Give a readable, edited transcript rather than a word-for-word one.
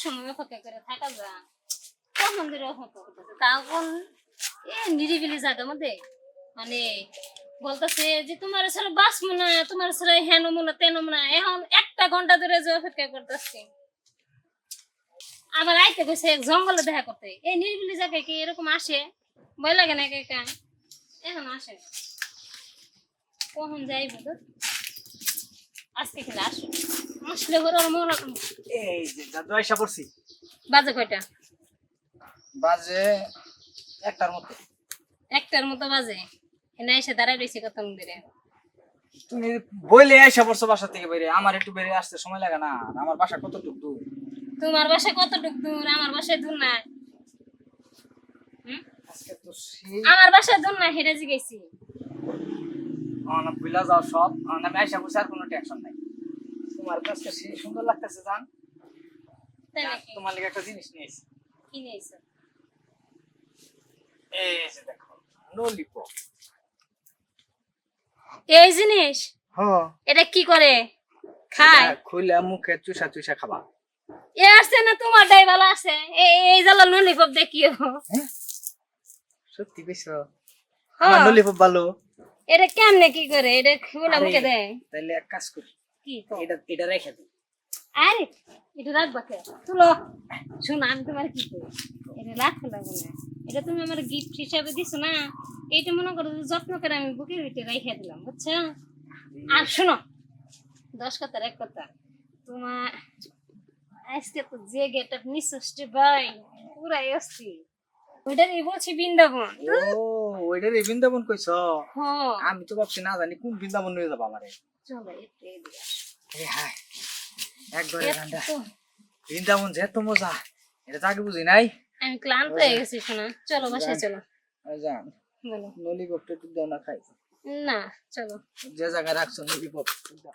সময় অপেক্ষা করে থাকা যায় কখন ধরে অপেক্ষা করতেছে তখন নিরিবিলি জায়গার মধ্যে মানে বলতেছে যে তোমার ছাড়া বাঁচবো না তোমার ছাড়া হেন মনে তেন মনে এখন 1 ঘন্টা ধরে যে অপেক্ষা করতেছি আবার আইতে গেছে জঙ্গলে দেখা করতে এই নিরিবিলি জায়গায় কি এরকম আসে ভয় লাগে না একা এখন আসে কখন যাইব তো আজকে খেলে আসো আসলে ঘরে আর মনে এই যে দাদু আইসা পড়ছি বাজে কয়টা বাজে একটার মতো 1টার মতো বাজে এনে এসে দাঁড়াই রয়েছে কত মন্দিরে তুমি বইলে আইসা পড়ছো বাসা থেকে বেরিয়ে আমার একটু বেরিয়ে আসতে সময় লাগে না আর আমার বাসা কতটুকু দূর তোমার বাসায় কতটুক দূর আমার বাসায় দূর না আজকে তো সেই আমার বাসায় দূর না হেরে গেছি অনেক বিলা যাও সব আমি আইসা পড়ছি আর কোনো টেনশন নাই তোমার কাছে সেই সুন্দর লাগতেছে জান তাই নাকি তোমার লাগে একটা জিনিস নিয়েছি কি নিয়েছো এই যে দেখো ললিপপ এই জিনিস হ্যাঁ এটা কি করে খায় খুলে মুখে চুষা চুষা খাবা এ আসছে না তোমার ডাই ভালো আছে এই জ্বালা ললিপপ দেখিও সত্যি কইছো আমার ললিপপ ভালো এটা কেমনে কি করে এটা খুলে মুখে দেয় তাইলে এক কাজ করি কি এটা রেখে দিই আরে এটা রাখবা কে তুলো শোনো আমি তোমার কি করি এটা রাখো লাগবে না এটা তুমি আমার গিফট হিসাবে দিছো না এইটা মনে করো যে যত্ন করে আমি বুকের ভিতরে রেখে দিলাম বুঝছো আর শোনো 10 কথার 1 কথা তোমার আজকে তো যে গেটআপ নিশ্চয় ভাই পুরাই আসছি ওইটারই বলছি বৃন্দাবন ও ওইটারে বৃন্দাবন কইছো হ্যাঁ আমি তো ভাবছি না জানি কোন বৃন্দাবন নিয়ে যাবো আমারে চলো একটু এদিকে আসো। এই হায় একবারে ঠান্ডা এত- বৃন্দাবন যে এত মজা এটা তো আগে বুঝি নাই আমি ক্লান্ত হয়ে গেছি শোনা চলো বাসায় চলো জান বলো ললিপপটা একটু দাও না খাই না চলো যে জায়গায় রাখছো ললিপপ দাও